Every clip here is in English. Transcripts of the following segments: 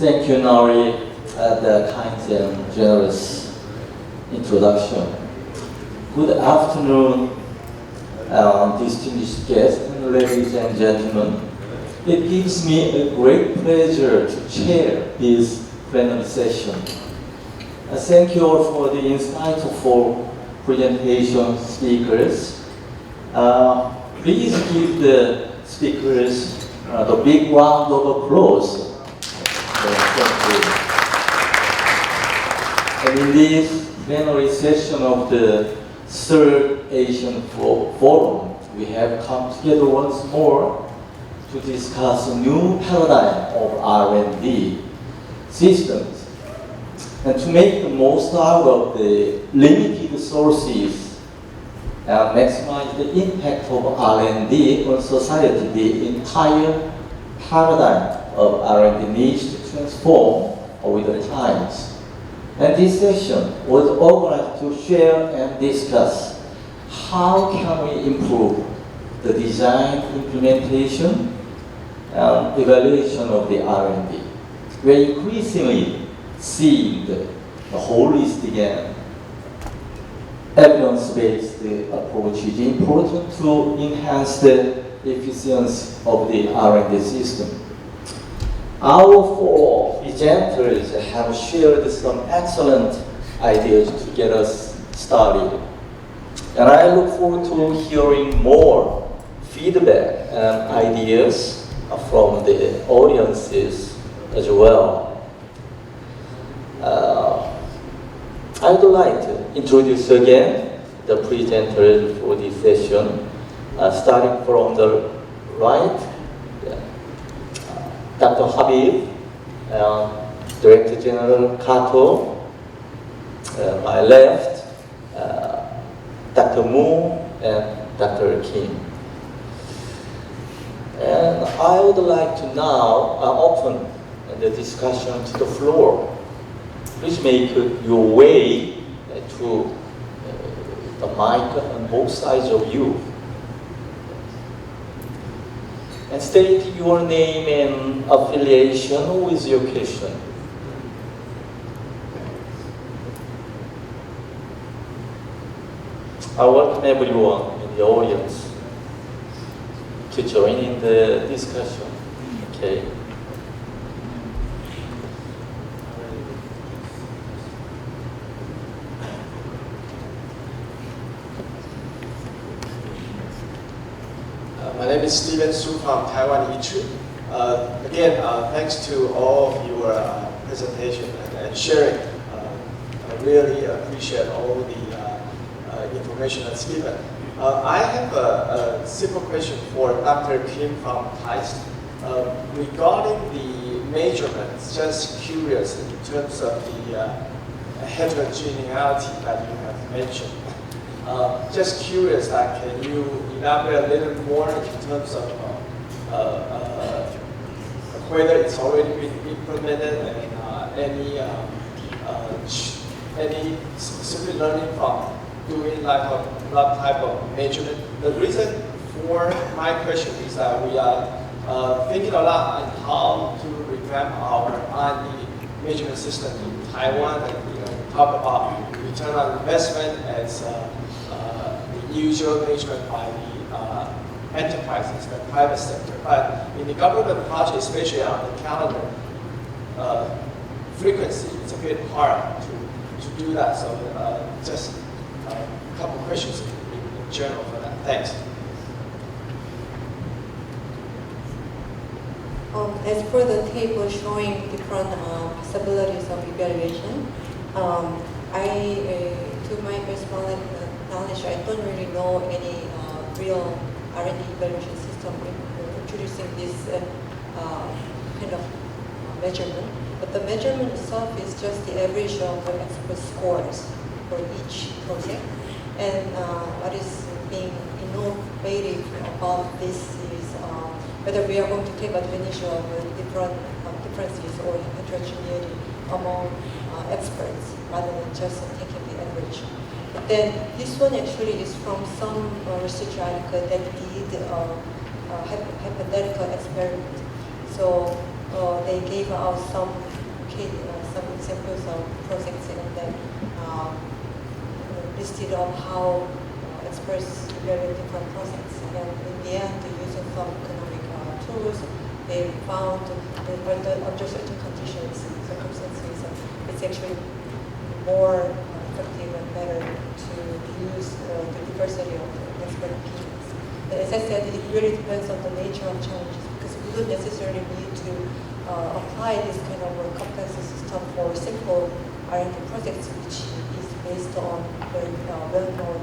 Thank you, Nori, the kind and generous introduction. Good afternoon, distinguished guests, ladies and gentlemen. It gives me a great pleasure to chair this plenary session. Thank you all for the insightful presentation speakers. Please give the speakers the big round of applause. Thank you. And in this plenary session of the Third Asian Forum, we have come together once more to discuss a new paradigm of R&D systems and to make the most out of the limited sources and maximize the impact of R&D on society. The entire paradigm of R&D needs to transform with the times. And this session was organized to share and discuss how can we improve the design, implementation, and evaluation of the R&D. We are increasingly seeing the holistic and evidence-based approach is important to enhance the efficiency of the R&D system. Our four presenters have shared some excellent ideas to get us started. And I look forward to hearing more feedback and ideas from the audiences as well. I would like to introduce again the presenters for this session, starting from the right, Dr. Habib, Director General Kato, my left, Dr. Moon and Dr. Kim. And I would like to now open the discussion to the floor. Please make your way to the mic on both sides of you. And state your name and affiliation with your question. I welcome everyone in the audience to join in the discussion. Okay. My name is Steven Su from Taiwan Yichu. Again, thanks to all of your presentation and sharing. I really appreciate all the information that's given. I have a simple question for Dr. Kim from KISTEP. Regarding the measurements, just curious in terms of the heterogeneity that you have mentioned. Just curious, can you elaborate a little more in terms of whether it's already been implemented and any specific learning from doing like that type of measurement? The reason for my question is that we are thinking a lot on how to revamp our R&D measurement system in Taiwan, and talk about return on investment as usual measurement by the enterprises, the private sector. But in the government project, especially on the calendar frequency, it's a bit hard to do that. So just a couple questions in general for that. Thanks. As for the table showing different possibilities of evaluation, to my personal knowledge, I don't really know any real R&D evaluation system introducing this kind of measurement. But the measurement itself is just the average of the expert scores for each project. And what is being innovative about this is whether we are going to take advantage of different differences or heterogeneity among experts rather than just taking the average. But then this one actually is from some research article that did a hypothetical experiment. So they gave out some examples of projects and then listed of how experts evaluate different projects. And in the end, the use of some economic tools, they found that under certain conditions, circumstances, it's actually more effective and better to use the diversity of the expert opinions. But as I said, it really depends on the nature of challenges, because we don't necessarily need to apply this kind of competency system for simple R&D projects, which is based on very well-known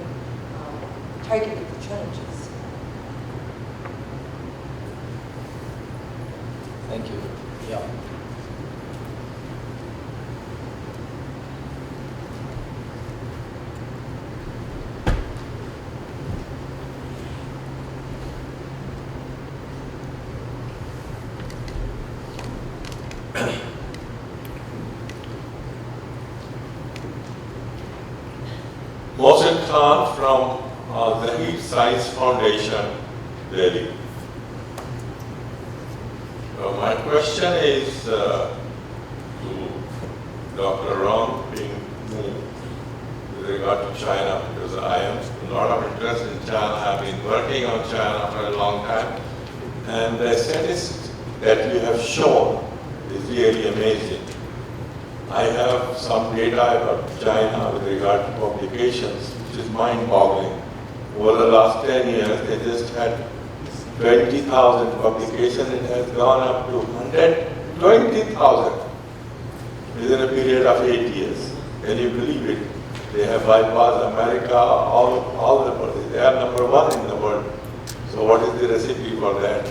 targeted challenges. Thank you. Yeah. Mohsen Khan from the Science Foundation, Delhi. My question is to Dr. Ram Ping with regard to China, because I have a lot of interest in China. I've been working on China for a long time, and the statistics that you have shown is really amazing. I have some data about China with regard to publications, which is mind-boggling. Over the last 10 years, they just had 20,000 publications. It has gone up to 120,000 within a period of 8 years. Can you believe it? They have bypassed America, all the world. They are number one in the world. So what is the recipe for that?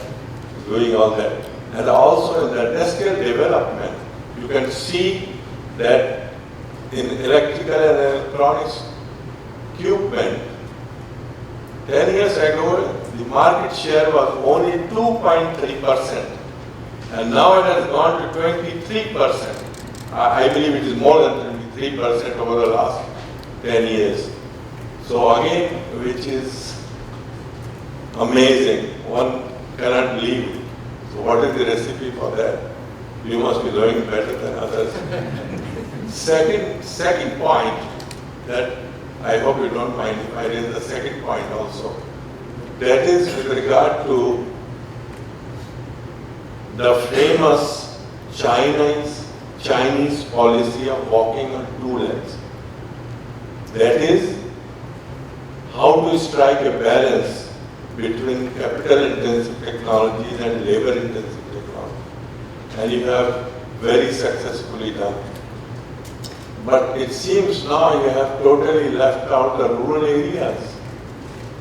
Doing all that. And also in the industrial development, you can see that in electrical and electronics equipment, 10 years ago, the market share was only 2.3%, and now it has gone to 23%. I believe it is more than 23% over the last 10 years. So again, which is amazing. One cannot believe it. So what is the recipe for that? You must be doing better than others. Second point that I hope you don't mind if I raise the second point also. That is with regard to the famous Chinese policy of walking on two legs. That is how to strike a balance between capital-intensive technologies and labor-intensive technology. And you have very successfully done it. But it seems now you have totally left out the rural areas.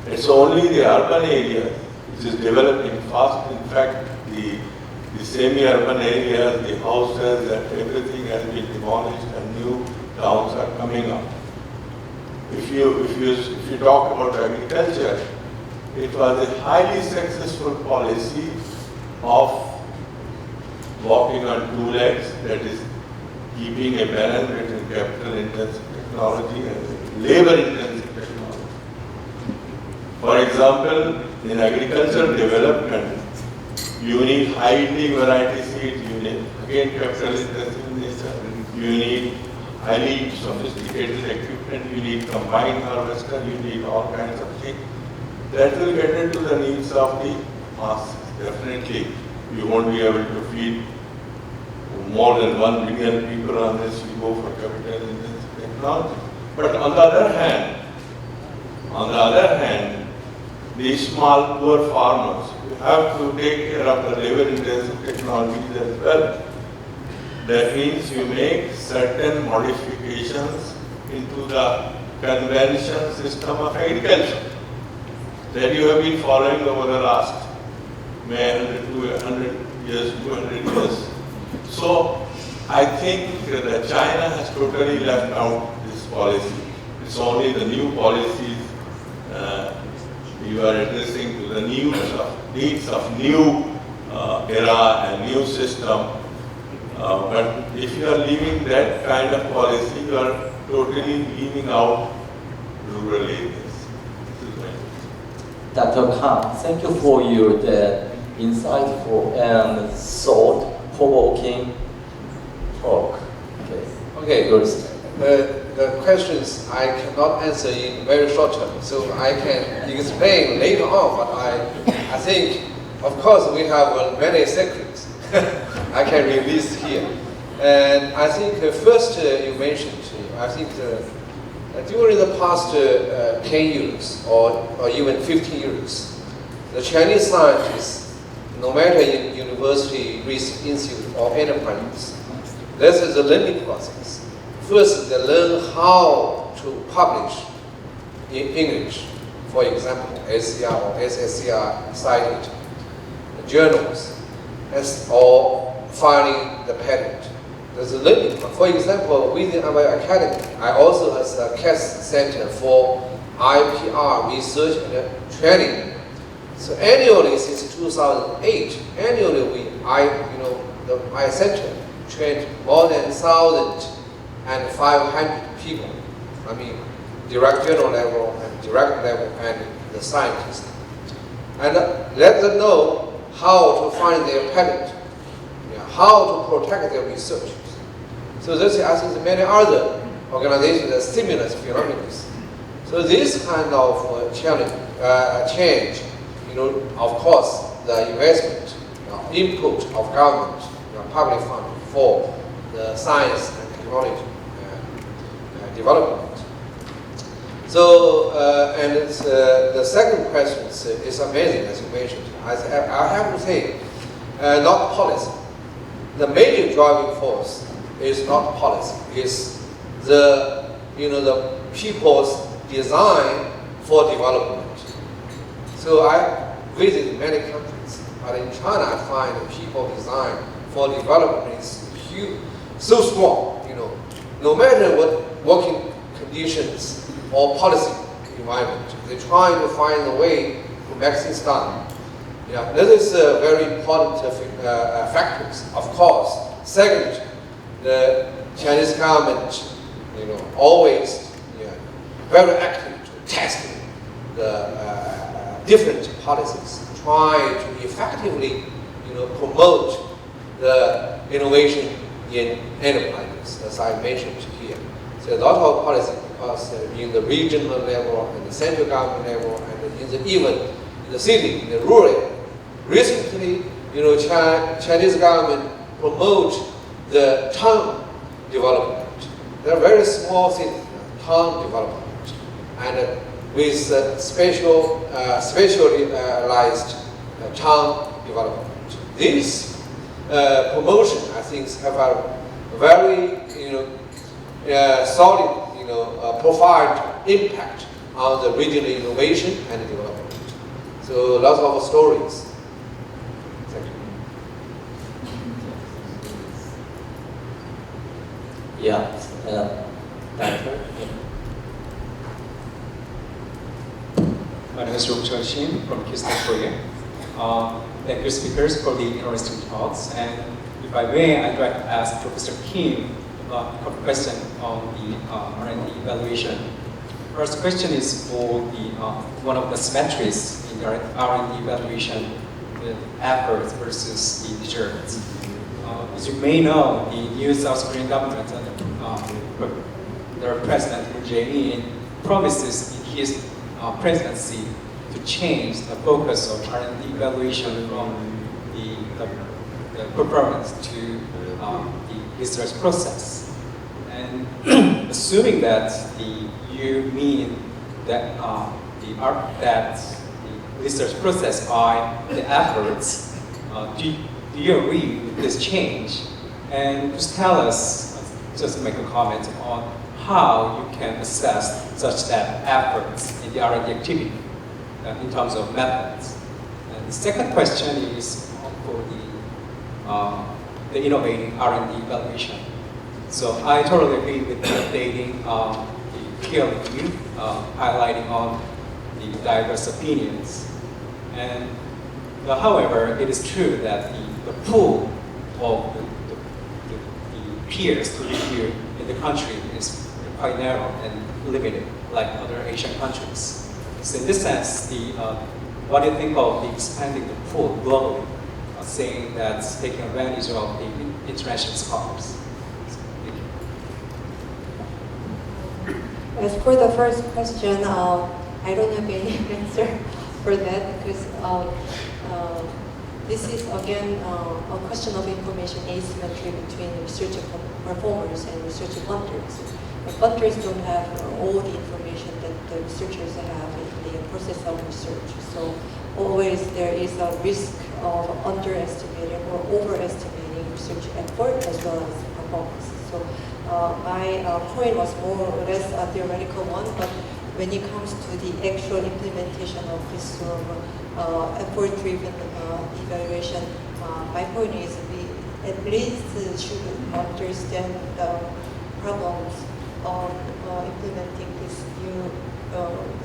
It's only the urban area which is developing fast. In fact, the semi-urban areas, the houses and everything has been demolished and new towns are coming up. If you talk about agriculture, it was a highly successful policy of walking on two legs, that is keeping a balance between capital-intensive technology and labor-intensive technology. For example, in agricultural development, you need high-yielding variety seeds, you need, again, capital-intensive nature, you need highly sophisticated equipment, you need combined harvester, you need all kinds of things. That will get into the needs of the masses. Definitely, you won't be able to feed more than 1 billion people unless you go for capital-intensive technology. But on the other hand, these small, poor farmers, you have to take care of the labor-intensive technologies as well. That means you make certain modifications into the conventional system of agriculture that you have been following over the last 100 years, 200 years. So I think that China has totally left out this policy. It's only the new policies you are addressing to the needs of new era and new system. But if you are leaving that kind of policy, you are totally leaving out rural areas. Dr. Khan, thank you for your insightful and provoking talk. Okay. Okay. Yours. The questions I cannot answer in very short term, so I can explain later on. But I think, of course, we have many secrets I can release here. And I think first you mentioned, I think during the past 10 years or even 15 years, the Chinese scientists, no matter in university, research institute or enterprise, this is a learning process. First, they learn how to publish in English, for example, SCR or SSCR cited journals, or filing the patent. There's a learning. For example, within our academy, I also have a KISTEP Center for IPR research and training. So annually, since 2008, annually my center trained more than 1,500 people. I mean, direct general level and direct level and the scientists, and let them know how to find their patent, how to protect their research. So this, I think, many other organizations that stimulate phenomena. So this kind of challenge, change, of course, the investment, input of government, public funding for the science and technology development. So, and the second question is amazing, as you mentioned. I have to say, not policy. The major driving force is not policy. It's the people's design for development. So I visit many countries, but in China I find the people design for development is huge, so strong. No matter what working conditions or policy environment, they try to find a way to make things done. This is very important factors, of course. Second, the Chinese government, always very active to test the different policies, try to effectively, promote the innovation in enterprises, as I mentioned here. So a lot of policy, because in the regional level and the central government level, and even in the city, in the rural area. Recently, Chinese government promote the town development. They're very small cities, town development, and with specialized town development. This promotion, I think, have a very solid profound impact on the regional innovation and development. So lots of stories. Thank you. Yeah, Doctor. My name is Rong-Chun Shin from KISTEP Korea. Thank you, speakers, for the interesting talks. And if I may, I'd like to ask Professor Kim a couple questions on the R&D evaluation. First question is for the one of the symmetries in the R&D evaluation, the efforts versus the results. As you may know, the new South Korean government, their President Moon Jae-in promises in his presidency to change the focus of R&D evaluation from the performance to the research process. And assuming that you mean that the research process by the efforts, do you agree with this change? And just tell us, just make a comment on how you can assess such that efforts in the R&D activity in terms of methods. And the second question is for the innovating R&D evaluation. So I totally agree with updating the peer review, highlighting on the diverse opinions. And however, it is true that the pool of the peers to review in the country is quite narrow and limited, like other Asian countries. So in this sense, what do you think of the expanding the pool globally, saying that taking advantage of the international scholars. As for the first question, I don't have any answer for that because this is again a question of information asymmetry between research performers and research funders. The funders don't have all the information that the researchers have in the process of research. So always there is a risk of underestimating or overestimating research effort as well as performance. So my point was more or less a theoretical one, but when it comes to the actual implementation of this sort of effort-driven evaluation, my point is we at least should understand the problems of implementing this new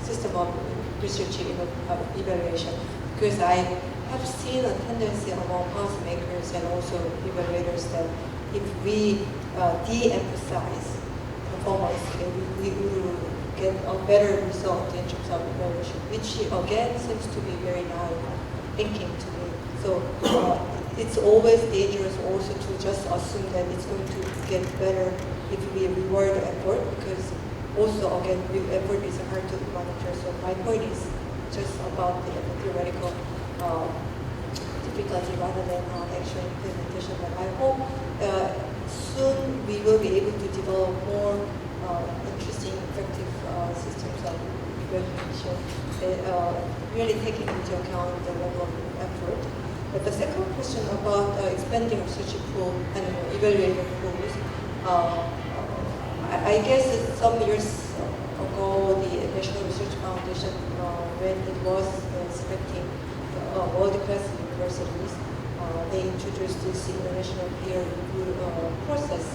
system of research evaluation, because I have seen a tendency among policymakers and also evaluators that if we de-emphasize performance, we will get a better result in terms of evaluation, which again seems to be very naive thinking to me. So it's always dangerous also to just assume that it's going to get better if we reward effort, because also again effort is hard to monitor. So my point is just about the theoretical difficulty rather than actual implementation. But I hope soon we will be able to develop more interesting, effective systems of evaluation, really taking into account the level of effort. But the second question about expanding research pool and evaluator pools, I guess some years ago the National Research Foundation, when it was selecting world-class universities, they introduced this international peer review process.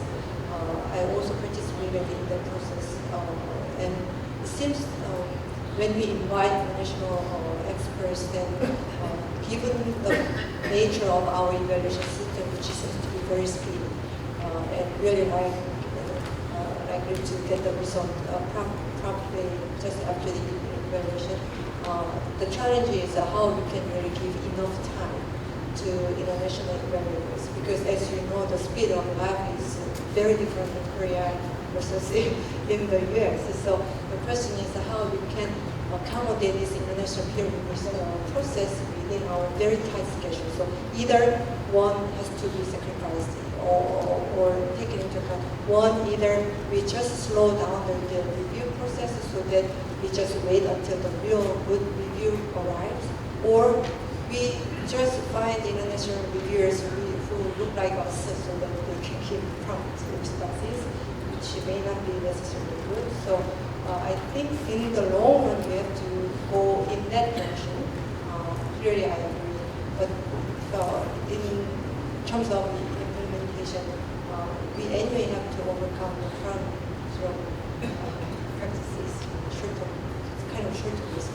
I also participated in that process, and it seems when we invite national experts, then given the nature of our evaluation system, which seems to be very speedy and really likely to get the result promptly just after the evaluation, the challenge is how we can really give enough time to international evaluators, because as you know, the speed of life is very different in Korea versus in the US. So the question is how we can accommodate this international peer review process within our very tight schedule. So either one has to be sacrificed or taken into account. One, either we just slow down the review process so that we just wait until the real good review arrives, or we just find international reviewers who look like us so that they can give prompt responses, which may not be necessarily good. So I think in the long run we have to go in that direction. Clearly I agree, but in terms of the implementation, we anyway have to overcome the current sort of practices, kind of short-term risk.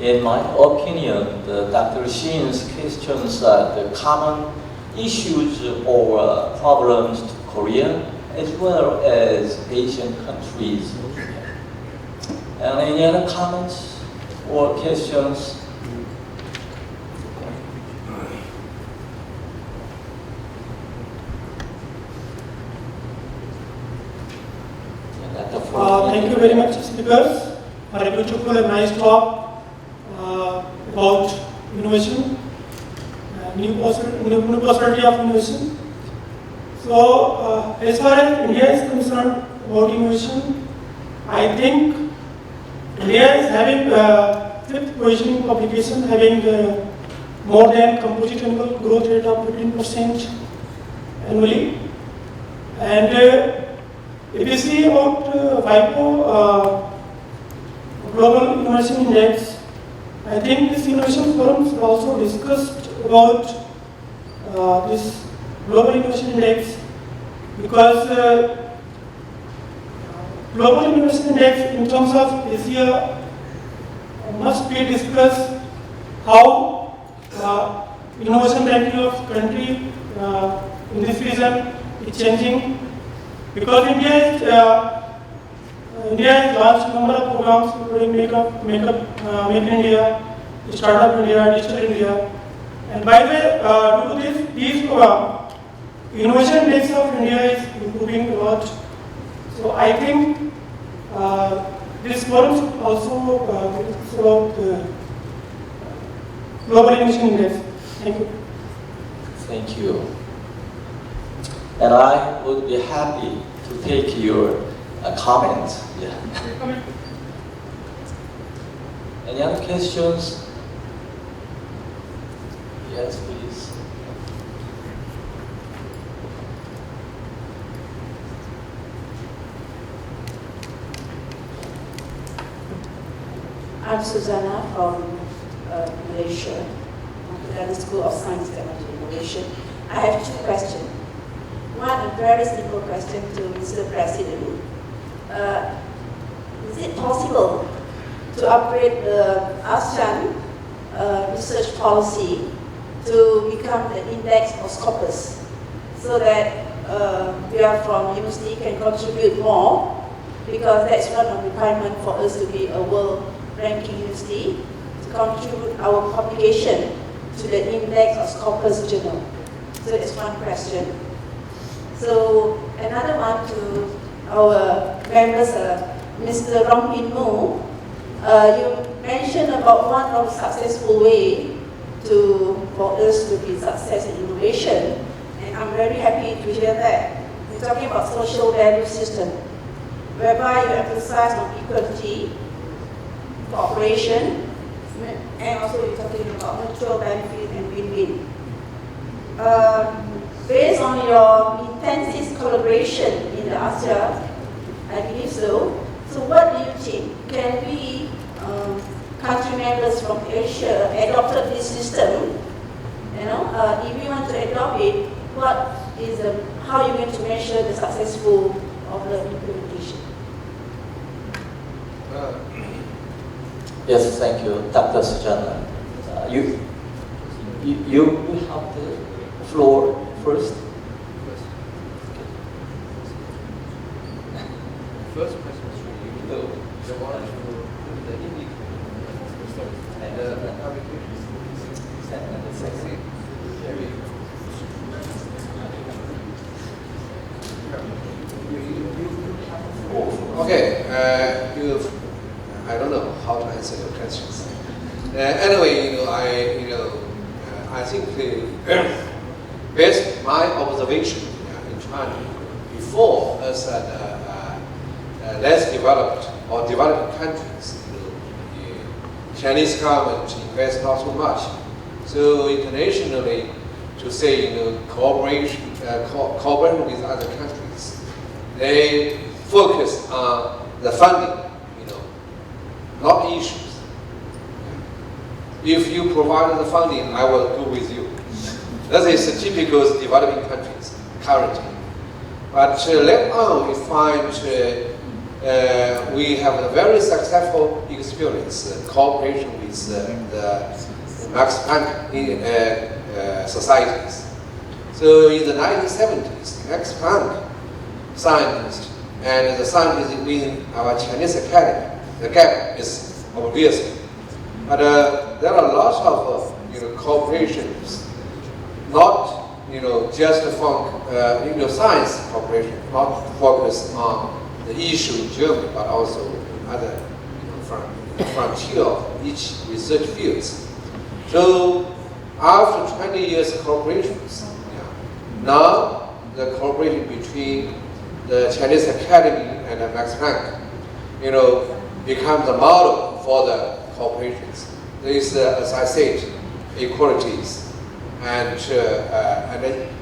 In my opinion, Dr. Shin's questions are the common issues or problems to Korea as well as Asian countries. And any other comments or questions? Thank you very much, speakers, for a beautiful and nice talk about innovation, new possibility of innovation. So, as far as India is concerned about innovation, I think India is having fifth position in publication, having more than composite annual growth rate of 15% annually. And if you see about WIPO Global Innovation Index, I think this innovation forums also discussed about this Global Innovation Index, because Global Innovation Index in terms of Asia must be discussed how innovation ranking of country in this region is changing, because India has large number of programs including Make in India, Startup India, Digital India. And by the way, due to these programs, innovation index of India is improving a lot. So I think this forum should also discuss about global innovation index. Thank you. Thank you. And I would be happy to take your comment. Yeah. Any other questions? Yes, please. I'm Susanna from Malaysia, the School of Science, Technology, and Innovation. I have two questions. One, a very simple question to Mr. President. Is it possible to upgrade the ASEAN research policy to become the index of Scopus so that we are from university can contribute more, because that's not a requirement for us to be a world ranking university, to contribute our publication to the index of Scopus journal. So that's one question. So another one to our members, Mr. Rong Pin Mu, you mentioned about one of the successful way for us to be success in innovation, and I'm very happy to hear that. We're talking about social value system, whereby you emphasize on equality, cooperation, and also you're talking about mutual benefit and win-win. Based on your intensive collaboration in the ASEAN, I believe so. So what do you think? Can we, country members from Asia, adopted this system? You know, if we want to adopt it, what is how are you going to measure the successful of the implementation? Yes, thank you, Dr. Sujana. You have the floor first. First question is for you. The one for the indicator and the publication. Okay, I don't know how to answer your questions. Anyway, I think based on my observation in China, before us less developed or developing countries, the Chinese government invests not so much. So internationally, to say cooperation with other countries, they focus on the funding, not issues. If you provide the funding, I will go with you. That is typical developing countries currently. But later on, we find we have a very successful experience, cooperation with the Max Planck societies. So in the 1970s, Max Planck scientists and the scientists within our Chinese academy, the gap is obvious. But there are lots of cooperations, not just from science cooperation, not focused on the issue in Germany, but also other frontier of each research fields. So after 20 years of cooperations, now the cooperation between the Chinese Academy and the Max Planck, becomes a model for the cooperations. There is, as I said, equalities, and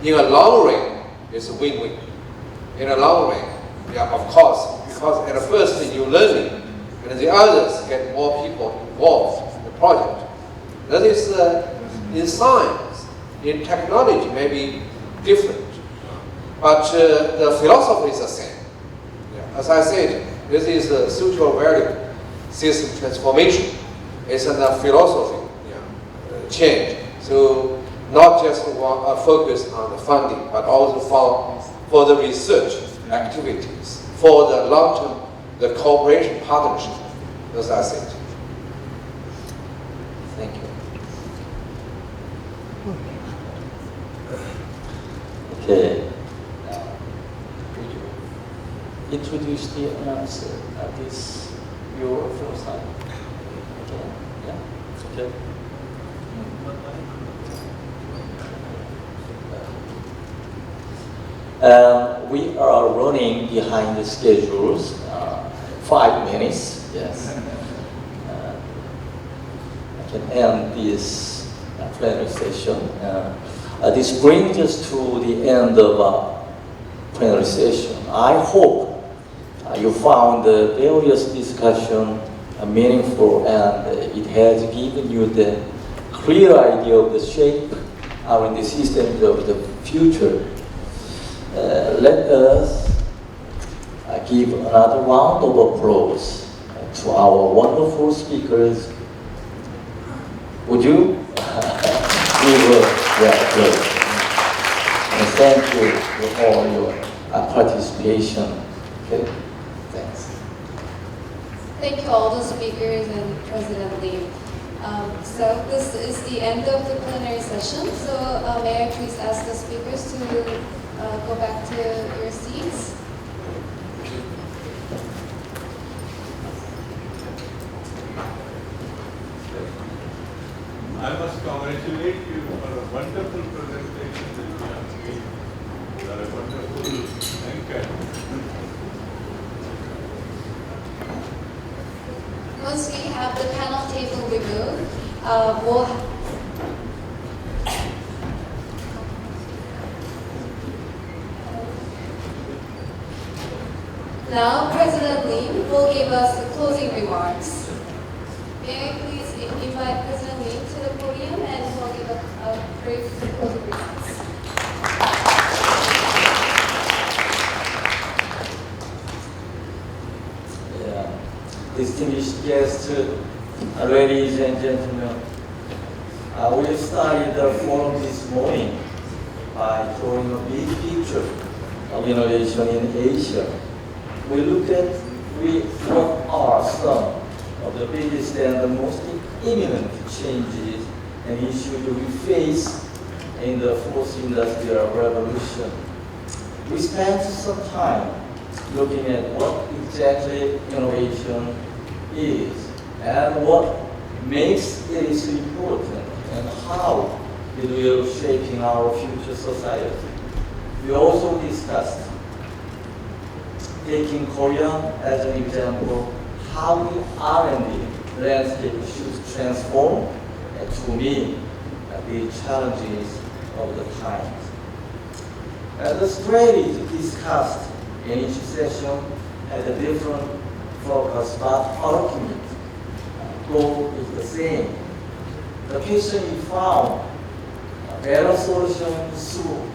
in a long run, it's a win-win. In a long run, of course, because at first you're learning, and the others get more people involved in the project. That is in science, in technology, maybe different, but the philosophy is the same. As I said, this is a social value system transformation. It's a philosophy change. So not just focus on the funding, but also for the research activities, for the long-term, the cooperation partnership, as I said. Thank you. Okay. Would you introduce the announcer at this your first time? Okay. Yeah. Okay. We are running behind the schedules. 5 minutes. Yes. I can end this plenary session. This brings us to the end of our plenary session. I hope you found the various discussion meaningful, and it has given you the clear idea of the shape R&D systems of the future. Let us give another round of applause to our wonderful speakers. Would you? Yeah, good. And thank you for all your participation. Okay, thanks. Thank you all the speakers and President Lee. So this is the end of the plenary session. So may I please ask the speakers to go back to your seats. I must congratulate you for a wonderful presentation that you have made. You are a wonderful thinker. Once we have the panel table removed, now President Lim will give us the closing remarks. May I please invite President Lim to the podium and he will give a brief closing remarks. Yeah. Distinguished guests, ladies and gentlemen, we started the forum this morning by drawing a big picture of innovation in Asia. We looked at what are some of the biggest and the most imminent changes and issues we face in the fourth industrial revolution. We spent some time looking at what exactly innovation is and what makes it so important and how it will shape our future society. We also discussed, taking Korea as an example, how the R&D landscape should transform to meet the challenges of the times. The strategy discussed in each session had a different focus, but ultimately goal is the same. The question we found better solutions through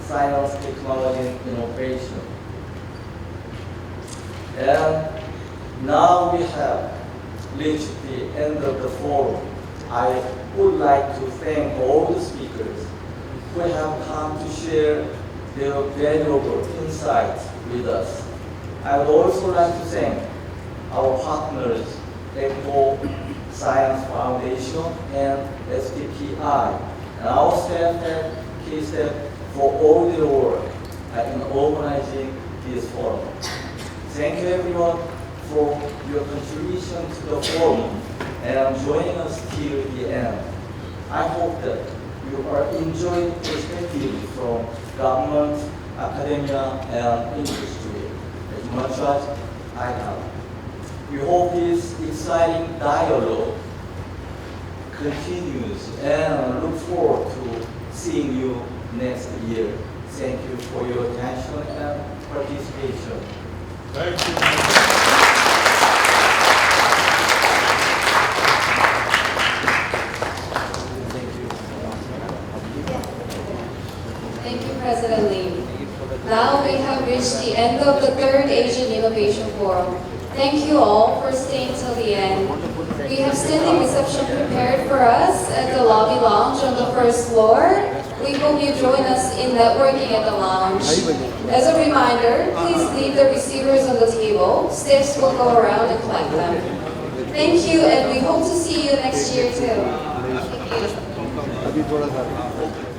science, technology, and innovation. And now we have reached the end of the forum. I would like to thank all the speakers who have come to share their valuable insights with us. I would also like to thank our partners, ECHO, Science Foundation, and STPI, and our staff at KISTEP for all their work in organizing this forum. Thank you everyone for your contribution to the forum and joining us till the end. I hope that you are enjoying perspectives from government, academia, and industry as much as I have. We hope this exciting dialogue continues and look forward to seeing you next year. Thank you for your attention and participation. Thank you. Thank you, President Lee. Now we have reached the end of the third Asian Innovation Forum. Thank you all for staying till the end. We have standing reception prepared for us at the lobby lounge on the first floor. We hope you join us in networking at the lounge. As a reminder, please leave the receivers on the table. Staffs will go around and collect them. Thank you, and we hope to see you next year too. Thank you. अभी थोड़ा सा